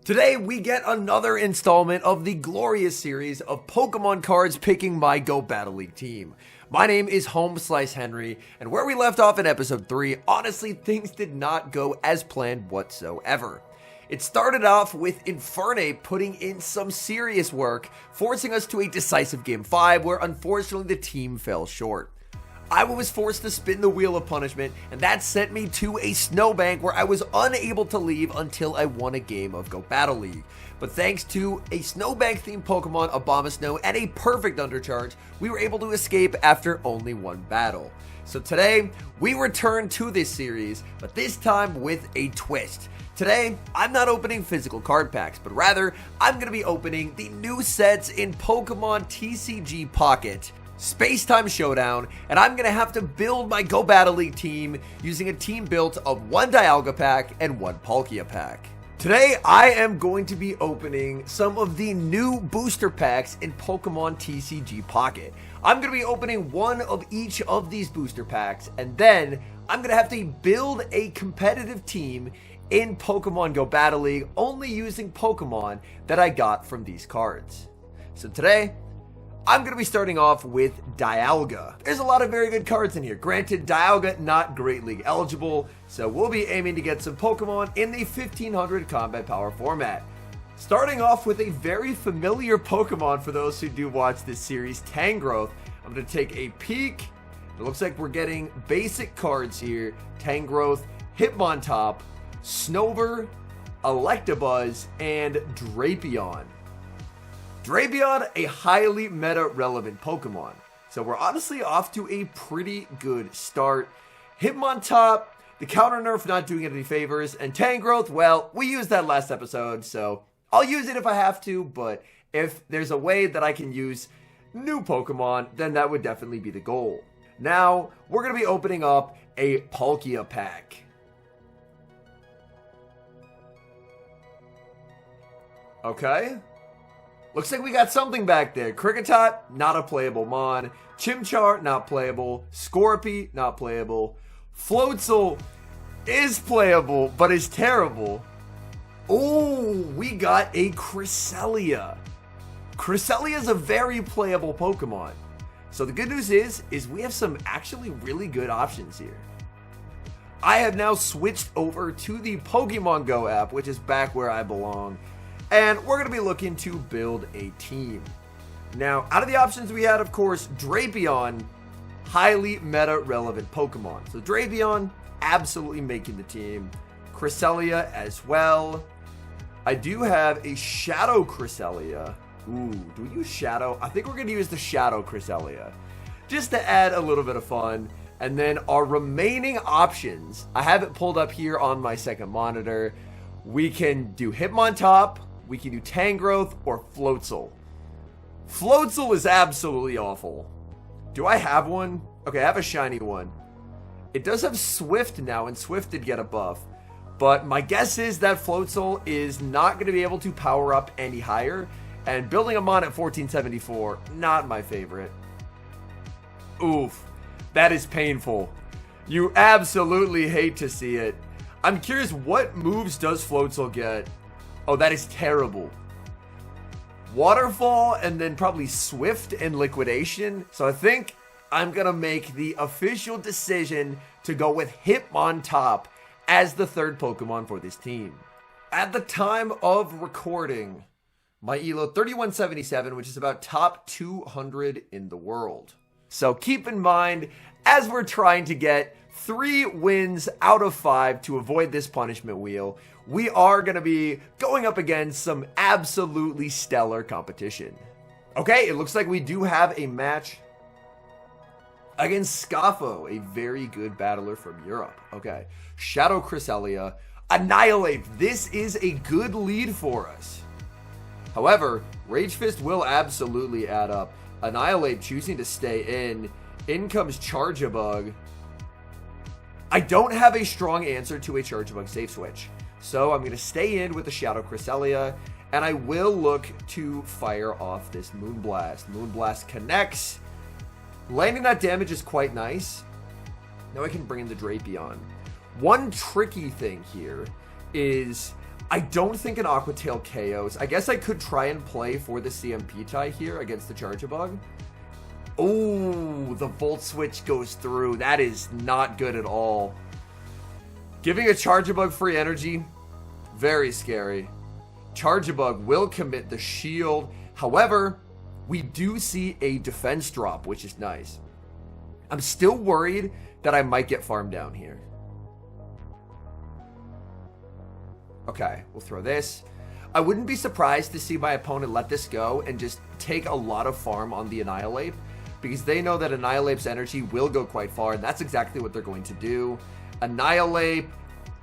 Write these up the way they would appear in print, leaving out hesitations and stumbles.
Today, we get another installment of the glorious series of Pokemon cards picking my Go Battle League team. My name is HomeSliceHenry, and where we left off in episode 3, honestly, things did not go as planned whatsoever. It started off with Infernape putting in some serious work, forcing us to a decisive Game 5 where unfortunately the team fell short. I was forced to spin the wheel of punishment, and that sent me to a snowbank where I was unable to leave until I won a game of Go Battle League. But thanks to a snowbank themed Pokemon, Abomasnow, and a perfect undercharge, we were able to escape after only one battle. So today, we return to this series, but this time with a twist. Today, I'm not opening physical card packs, but rather, I'm going to be opening the new sets in Pokemon TCG Pocket, Space-Time Showdown, and I'm going to have to build my Go Battle League team using a team built of one Dialga pack and one Palkia pack. Today, I am going to be opening some of the new booster packs in Pokemon TCG Pocket. I'm going to be opening one of each of these booster packs, and then I'm going to have to build a competitive team in Pokemon Go Battle League only using Pokemon that I got from these cards. So today, I'm going to be starting off with Dialga. There's a lot of very good cards in here. Granted, Dialga not Great League eligible, so we'll be aiming to get some Pokemon in the 1500 combat power format. Starting off with a very familiar Pokemon for those who do watch this series, Tangrowth. I'm going to take a peek. It looks like we're getting basic cards here. Tangrowth, Hitmontop, Snover, Electabuzz, and Drapion. Drapion, a highly meta-relevant Pokemon. So we're honestly off to a pretty good start. Hitmontop, the counter nerf not doing it any favors, and Tangrowth, well, we used that last episode, so I'll use it if I have to, but if there's a way that I can use new Pokemon, then that would definitely be the goal. Now, we're going to be opening up a Palkia pack. Okay. Looks like we got something back there. Kricketot, not a playable Mon. Chimchar, not playable. Scorpy, not playable. Floatzel is playable, but is terrible. Oh, we got a Cresselia. Cresselia is a very playable Pokemon. So the good news is we have some actually really good options here. I have now switched over to the Pokemon Go app, which is back where I belong. And we're going to be looking to build a team. Now, out of the options we had, of course, Drapion, highly meta-relevant Pokemon. So Drapion, absolutely making the team. Cresselia as well. I do have a Shadow Cresselia. Ooh, do we use Shadow? I think we're going to use the Shadow Cresselia, just to add a little bit of fun. And then our remaining options, I have it pulled up here on my second monitor. We can do Hitmontop. We can do Tangrowth or Floatzel. Floatzel is absolutely awful. Do I have one? Okay, I have a shiny one. It does have Swift now, and Swift did get a buff. But my guess is that Floatzel is not going to be able to power up any higher. And building him on at 1474, not my favorite. Oof, that is painful. You absolutely hate to see it. I'm curious, what moves does Floatzel get? Oh, that is terrible. Waterfall and then probably Swift and Liquidation. So I think I'm going to make the official decision to go with Hitmontop as the third Pokemon for this team. At the time of recording, my ELO 3177, which is about top 200 in the world. So keep in mind, as we're trying to get 3 wins out of 5 to avoid this punishment wheel, we are going to be going up against some absolutely stellar competition. Okay, it looks like we do have a match against Scoffo, a very good battler from Europe. Okay, Shadow Cresselia, Annihilate. This is a good lead for us. However, Rage Fist will absolutely add up. Annihilate choosing to stay in. In comes Charjabug. I don't have a strong answer to a Charjabug safe switch, so I'm going to stay in with the Shadow Cresselia, and I will look to fire off this Moonblast. Moonblast connects. Landing that damage is quite nice. Now I can bring in the Drapion. One tricky thing here is I don't think an Aqua Tail KOs. I guess I could try and play for the CMP tie here against the Charjabug. Oh, the Volt Switch goes through. That is not good at all. Giving a Charjabug free energy, very scary. Charjabug will commit the shield. However, we do see a defense drop, which is nice. I'm still worried that I might get farmed down here. Okay, we'll throw this. I wouldn't be surprised to see my opponent let this go and just take a lot of farm on the Annihilate, because they know that Annihilate's energy will go quite far, and that's exactly what they're going to do. Annihilate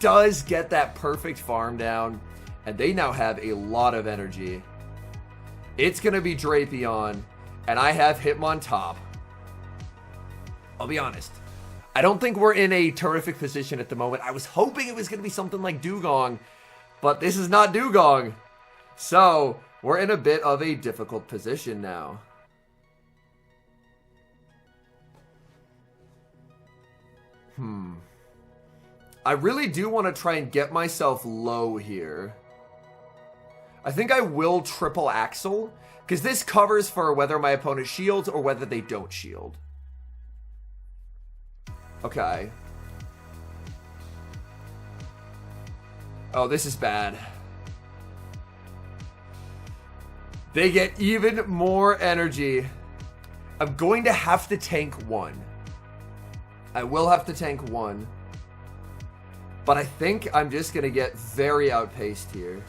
does get that perfect farm down, and they now have a lot of energy. It's going to be Drapion, and I have Hitmontop. I'll be honest. I don't think we're in a terrific position at the moment. I was hoping it was going to be something like Dugong, but this is not Dugong. So, we're in a bit of a difficult position now. I really do want to try and get myself low here. I think I will triple Axle, because this covers for whether my opponent shields or whether they don't shield. Okay. Oh, this is bad. They get even more energy. I'm going to have to tank one. I will have to tank one. But I think I'm just going to get very outpaced here.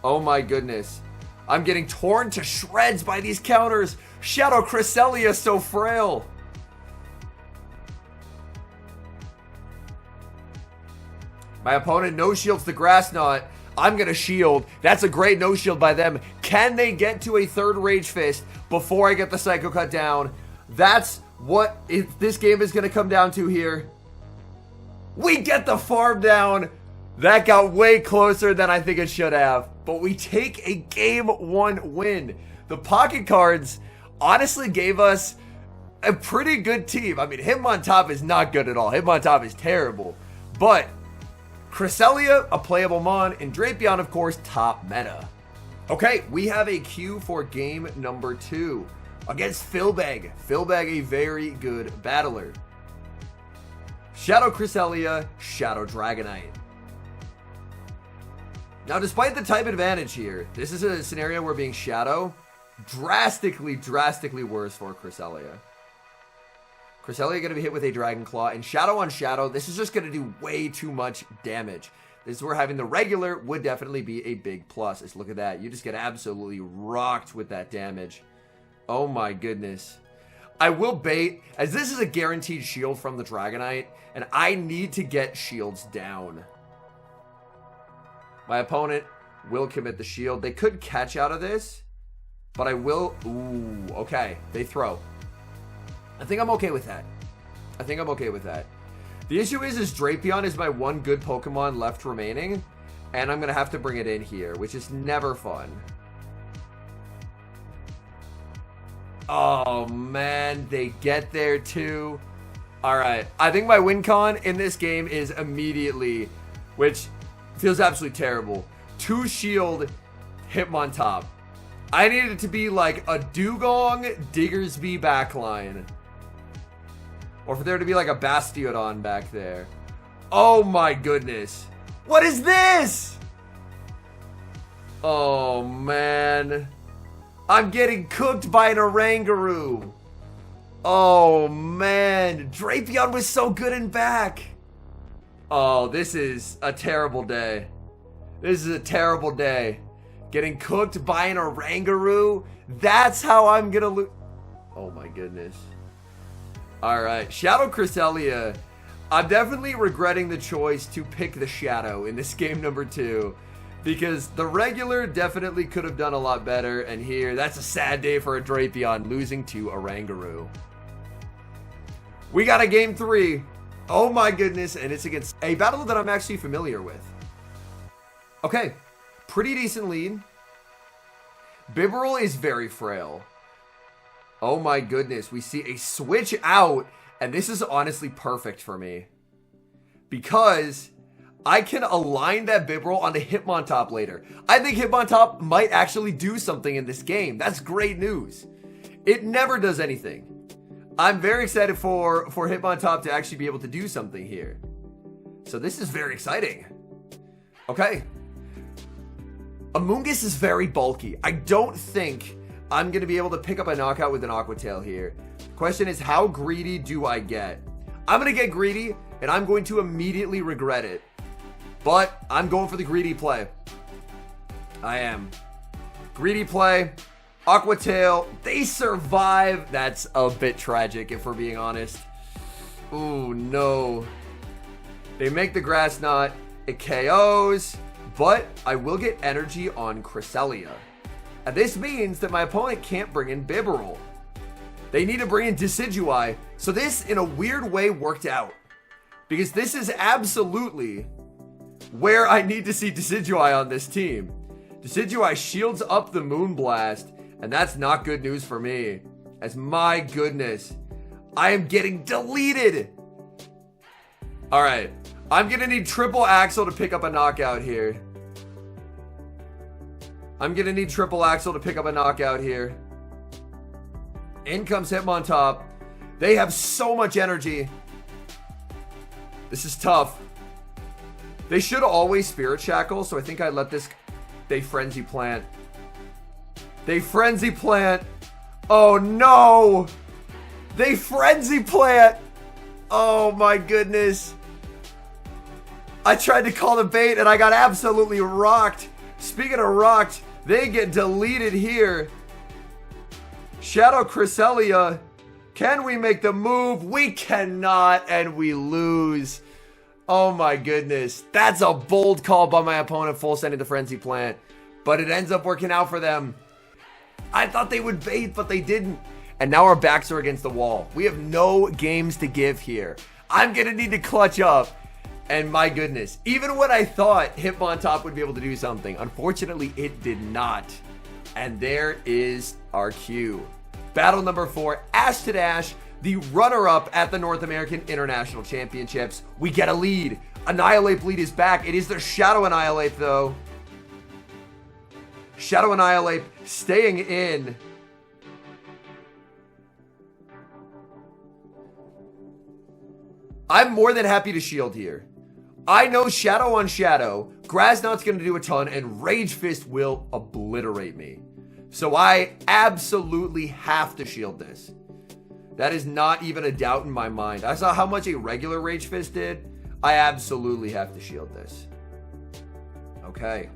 Oh my goodness. I'm getting torn to shreds by these counters. Shadow Cresselia is so frail. My opponent no-shields the Grass Knot. I'm going to shield. That's a great no-shield by them. Can they get to a third Rage Fist before I get the Psycho Cut down? That's what this game is going to come down to here. We get the farm down. That got way closer than I think it should have. But we take a Game 1 win. The Pocket Cards honestly gave us a pretty good team. I mean, Hitmontop is not good at all. Hitmontop is terrible. But Cresselia, a playable mon, and Drapion, of course, top meta. Okay, we have a queue for game number 2 against Filbeg. Filbeg, a very good battler. Shadow Cresselia, Shadow Dragonite. Now, despite the type advantage here, this is a scenario where being Shadow, drastically worse for Cresselia. Cresselia going to be hit with a Dragon Claw, and Shadow on Shadow, this is just going to do way too much damage. This is where having the regular would definitely be a big plus. Let's look at that. You just get absolutely rocked with that damage. Oh my goodness. I will bait, as this is a guaranteed shield from the Dragonite, and I need to get shields down. My opponent will commit the shield. They could catch out of this, but I will... Ooh, okay. They throw. I think I'm okay with that. I think I'm okay with that. The issue is Drapion is my one good Pokemon left remaining, and I'm going to have to bring it in here, which is never fun. Oh, man. They get there, too. All right. I think my win con in this game is immediately, which feels absolutely terrible, 2 shield Hitmontop. I needed it to be like a Dugong Diggersby backline. Or for there to be like a Bastiodon back there. Oh my goodness. What is this? Oh man. I'm getting cooked by an Oranguru. Oh man. Drapion was so good in back. Oh, this is a terrible day. This is a terrible day. Getting cooked by an Oranguru. That's how I'm gonna lose. Oh my goodness. Alright, Shadow Cresselia. I'm definitely regretting the choice to pick the Shadow in this game number 2. Because the regular definitely could have done a lot better. And here, that's a sad day for a Drapion, losing to Oranguru. We got a game 3. Oh my goodness, and it's against a battle that I'm actually familiar with. Okay, pretty decent lead. Bibarel is very frail. Oh my goodness, we see a switch out, and this is honestly perfect for me. Because I can align that Bibarel onto Hitmontop later. I think Hitmontop might actually do something in this game. That's great news. It never does anything. I'm very excited for Hitmontop to actually be able to do something here. So this is very exciting. Okay. Amoonguss is very bulky. I don't think I'm going to be able to pick up a knockout with an Aqua Tail here. Question is, how greedy do I get? I'm going to get greedy, and I'm going to immediately regret it. But I'm going for the greedy play. I am. Greedy play. Aqua Tail. They survive. That's a bit tragic, if we're being honest. Ooh, no. They make the Grass Knot. It KOs. But I will get energy on Cresselia. And this means that my opponent can't bring in Bibarel. They need to bring in Decidueye. So this, in a weird way, worked out. Because this is absolutely where I need to see Decidueye on this team. Decidueye shields up the Moonblast, and that's not good news for me. As my goodness, I am getting deleted. All right, I'm gonna need Triple Axle to pick up a knockout here. In comes Hitmontop. They have so much energy. This is tough. They should always Spirit Shackle, so I think I let this... They Frenzy Plant. Oh, no! They Frenzy Plant! Oh, my goodness. I tried to call the bait, and I got absolutely rocked. Speaking of rocked, they get deleted here. Shadow Cresselia. Can we make the move? We cannot, and we lose. Oh my goodness. That's a bold call by my opponent, full sending the Frenzy Plant. But it ends up working out for them. I thought they would bait, but they didn't. And now our backs are against the wall. We have no games to give here. I'm going to need to clutch up. And my goodness, even when I thought Hitmontop would be able to do something, unfortunately it did not. And there is our cue. Battle number 4, Ash to Dash, the runner-up at the North American International Championships. We get a lead. Annihilate lead is back. It is their Shadow Annihilate, though. Shadow Annihilate staying in. I'm more than happy to shield here. I know Shadow on Shadow, Grass Knot's going to do a ton, and Rage Fist will obliterate me. So I absolutely have to shield this. That is not even a doubt in my mind. I saw how much a regular Rage Fist did. I absolutely have to shield this. Okay.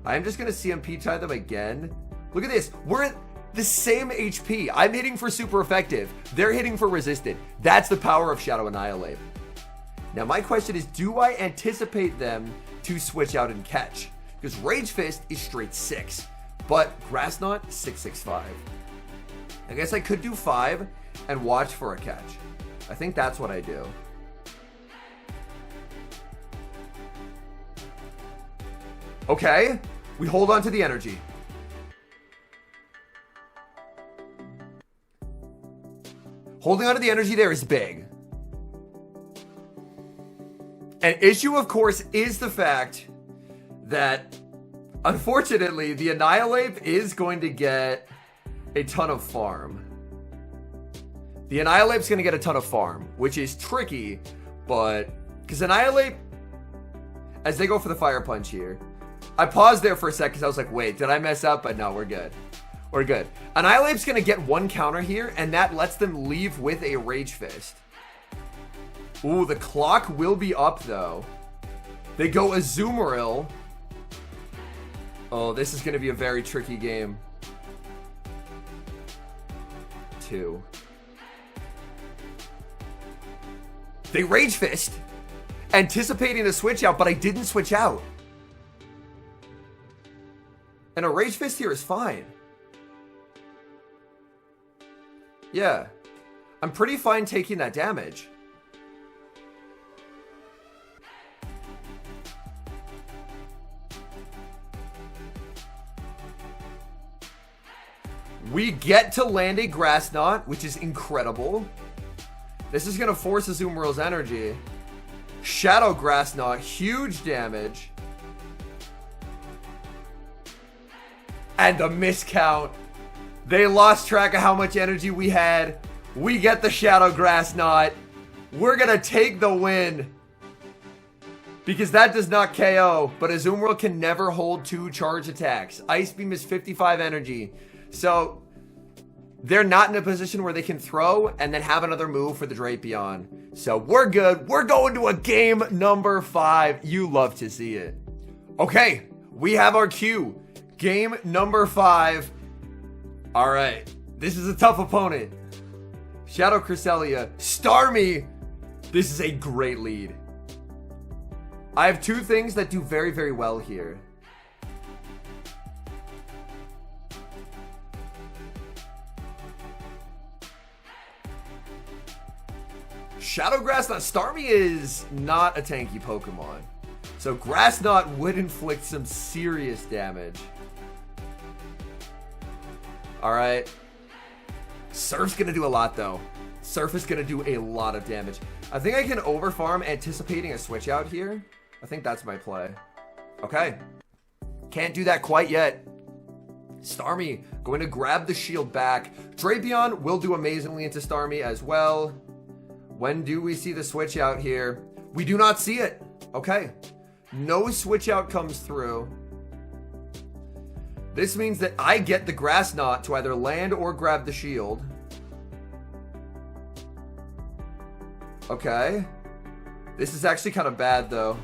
I'm just going to CMP tie them again. Look at this. We're at the same HP. I'm hitting for super effective. They're hitting for resisted. That's the power of Shadow Annihilate. Now my question is, do I anticipate them to switch out and catch? Because Rage Fist is straight 6. But Grass Knot, 665. I guess I could do 5 and watch for a catch. I think that's what I do. Okay, we hold on to the energy. Holding on to the energy there is big. An issue, of course, is the fact that, unfortunately, the Annihilate is going to get a ton of farm. The Annihilate's going to get a ton of farm, which is tricky, but... Because Annihilate, as they go for the Fire Punch here, I paused there for a sec because I was like, wait, did I mess up? But no, we're good. We're good. Annihilate's going to get one counter here, and that lets them leave with a Rage Fist. Ooh, the clock will be up, though. They go Azumarill. Oh, this is going to be a very tricky game. 2. They Rage Fist, anticipating a switch out, but I didn't switch out. And a Rage Fist here is fine. Yeah. I'm pretty fine taking that damage. We get to land a Grass Knot, which is incredible. This is going to force Azumarill's energy. Shadow Grass Knot, huge damage. And the miscount. They lost track of how much energy we had. We get the Shadow Grass Knot. We're gonna take the win. Because that does not KO, but Azumarill can never hold 2 charge attacks. Ice Beam is 55 energy. So, they're not in a position where they can throw and then have another move for the Drapion. So, we're good. We're going to a game number 5. You love to see it. Okay, we have our cue. Game number 5. All right, this is a tough opponent. Shadow Cresselia, Starmie. This is a great lead. I have 2 things that do very, very well here. Shadow Grass Knot. Starmie is not a tanky Pokemon. So Grass Knot would inflict some serious damage. Alright. Surf's gonna do a lot though. Surf is gonna do a lot of damage. I think I can overfarm anticipating a switch out here. I think that's my play. Okay. Can't do that quite yet. Starmie going to grab the shield back. Drapion will do amazingly into Starmie as well. When do we see the switch out here? We do not see it. Okay. No switch out comes through. This means that I get the Grass Knot to either land or grab the shield. Okay. This is actually kind of bad though.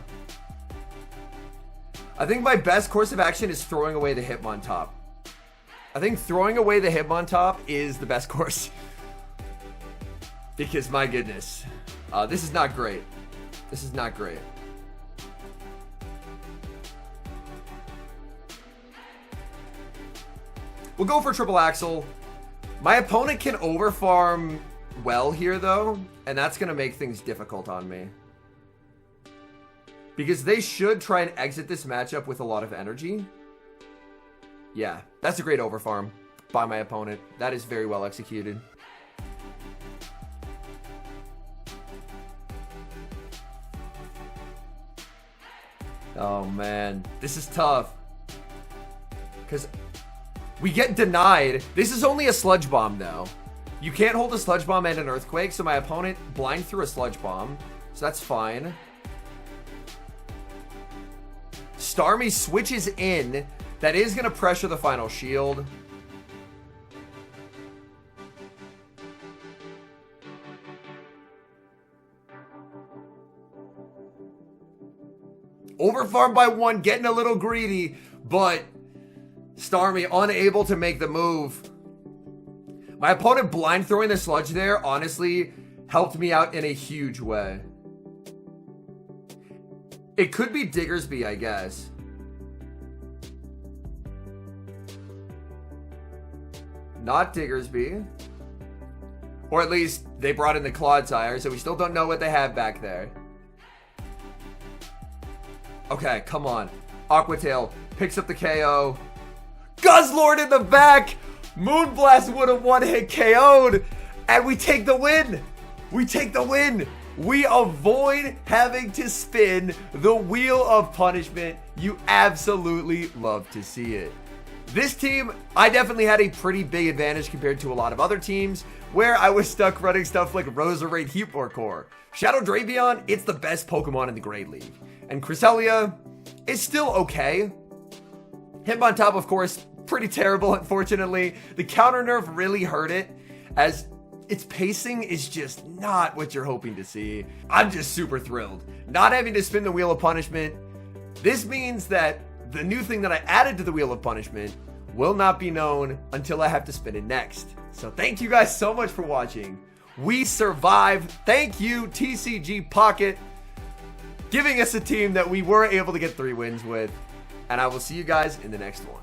I think my best course of action is throwing away the Hitmontop. I think throwing away the Hitmontop is the best course. Because my goodness. This is not great. This is not great. We'll go for Triple Axle. My opponent can overfarm well here though, and that's going to make things difficult on me. Because they should try and exit this matchup with a lot of energy. Yeah, that's a great overfarm by my opponent. That is very well executed. Oh man, this is tough. Because we get denied. This is only a Sludge Bomb though. You can't hold a Sludge Bomb and an Earthquake, so my opponent blind threw a Sludge Bomb. So that's fine. Starmie switches in. That is going to pressure the final shield. Overfarmed by 1, getting a little greedy, but Starmie unable to make the move. My opponent blind throwing the Sludge there honestly helped me out in a huge way. It could be Diggersby, I guess. Not Diggersby. Or at least they brought in the Clodsire, so we still don't know what they have back there. Okay, come on. Aquatail picks up the KO. Guzzlord in the back! Moonblast would have one-hit KO'd, and we take the win! We take the win! We avoid having to spin the Wheel of Punishment. You absolutely love to see it. This team, I definitely had a pretty big advantage compared to a lot of other teams where I was stuck running stuff like Roserade Heatmor Core. Shadow Drapion, it's the best Pokemon in the Great League. And Cresselia is still okay. Hitmontop, of course, pretty terrible, unfortunately. The counter nerf really hurt it, as its pacing is just not what you're hoping to see. I'm just super thrilled. Not having to spin the Wheel of Punishment. This means that the new thing that I added to the Wheel of Punishment will not be known until I have to spin it next. So thank you guys so much for watching. We survived. Thank you, TCG Pocket, giving us a team that we were able to get 3 wins with. And I will see you guys in the next one.